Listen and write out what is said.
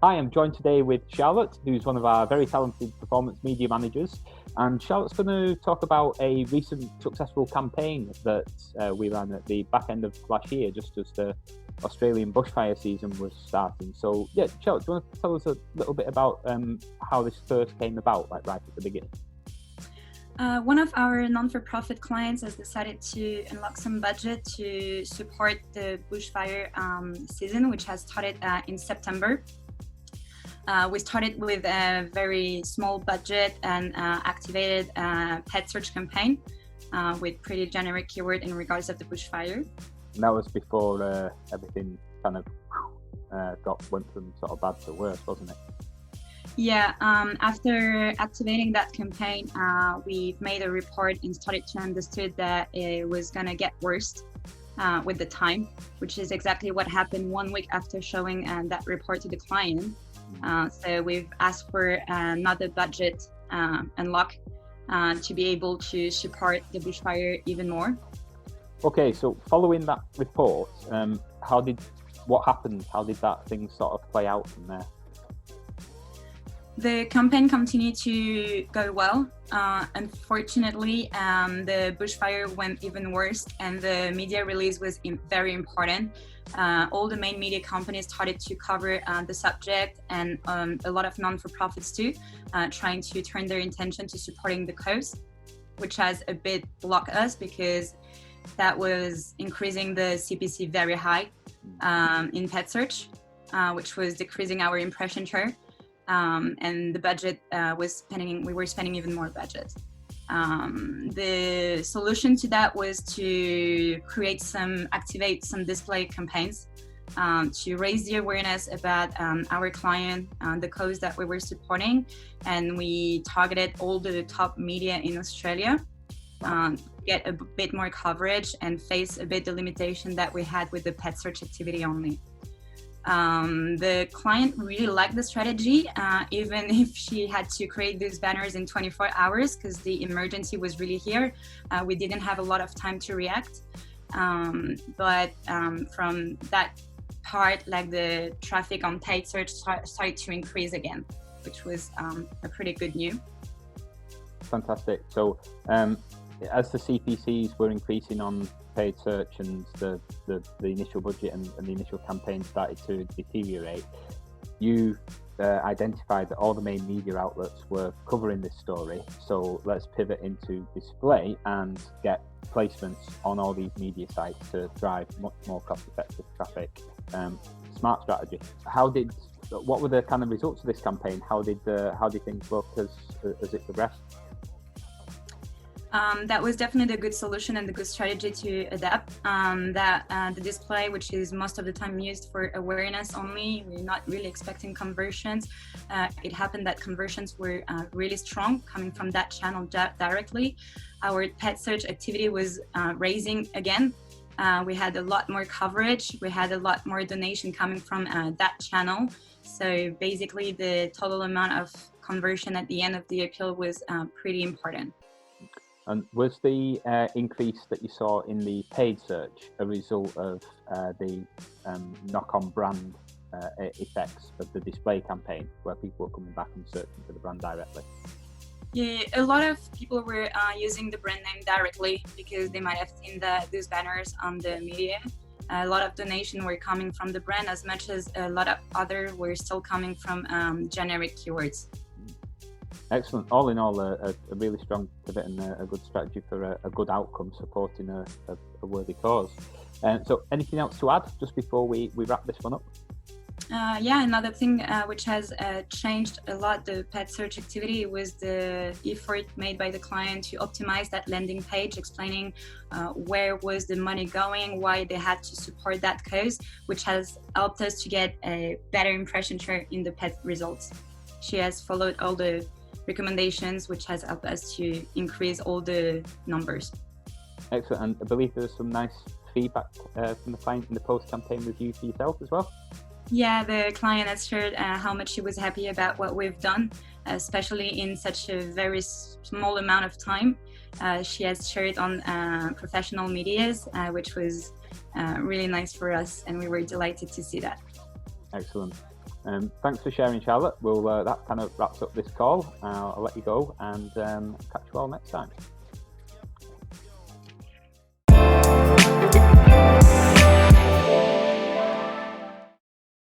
Hi, I'm joined today with Charlotte, who's one of our very talented performance media managers. And Charlotte's going to talk about a recent successful campaign that we ran at the back end of last year, just as the Australian bushfire season was starting. So, yeah, Charlotte, do you want to tell us a little bit about how this first came about, like right at the beginning? One of our non-for-profit clients has decided to unlock some budget to support the bushfire season, which has started in September. We started with a very small budget and activated a pet search campaign with pretty generic keyword in regards of the bushfire. And that was before everything kind of went from sort of bad to worse, wasn't it? Yeah, after activating that campaign, we've made a report and started to understand that it was going to get worse with the time, which is exactly what happened 1 week after showing that report to the client. So we've asked for another budget unlock to be able to support the bushfire even more. Okay, so following that report, what happened? How did that thing sort of play out from there? The campaign continued to go well. Unfortunately, the bushfire went even worse, and the media release was very important. All the main media companies started to cover the subject, and a lot of non-for-profits too, trying to turn their attention to supporting the cause, which has a bit blocked us because that was increasing the CPC very high in pet search, which was decreasing our impression share. And the budget we were spending even more budget. The solution to that was to activate some display campaigns to raise the awareness about our client, the cause that we were supporting, and we targeted all the top media in Australia to get a bit more coverage and face a bit the limitation that we had with the pet search activity only. The client really liked the strategy, even if she had to create these banners in 24 hours because the emergency was really here. We didn't have a lot of time to react. But from that part, like the traffic on paid search started to increase again, which was a pretty good news. Fantastic. So as the CPCs were increasing on paid search and the initial budget and the initial campaign started to deteriorate, you identified that all the main media outlets were covering this story. So let's pivot into display and get placements on all these media sites to drive much more cost-effective traffic. Smart strategy. What were the kind of results of this campaign? How did things look as it progressed? That was definitely a good solution and a good strategy to adapt. The display, which is most of the time used for awareness only, we're not really expecting conversions. It happened that conversions were really strong coming from that channel directly. Our pet search activity was raising again. We had a lot more coverage. We had a lot more donation coming from that channel. So basically the total amount of conversion at the end of the appeal was pretty important. And was the increase that you saw in the paid search a result of the knock-on brand effects of the display campaign, where people were coming back and searching for the brand directly? Yeah, a lot of people were using the brand name directly because they might have seen those banners on the media. A lot of donation were coming from the brand, as much as a lot of other were still coming from generic keywords. Excellent. All in all, a really strong pivot and a good strategy for a good outcome, supporting a worthy cause. So anything else to add just before we wrap this one up? Yeah, another thing which has changed a lot the pet search activity was the effort made by the client to optimize that landing page, explaining where was the money going, why they had to support that cause, which has helped us to get a better impression share in the pet results. She has followed all the recommendations, which has helped us to increase all the numbers. Excellent. And I believe there's some nice feedback from the client in the post-campaign review for yourself as well. Yeah, the client has shared how much she was happy about what we've done, especially in such a very small amount of time. She has shared on professional medias, which was really nice for us, and we were delighted to see that. Excellent. Thanks for sharing, Charlotte. That kind of wraps up this call. I'll let you go and catch you all next time.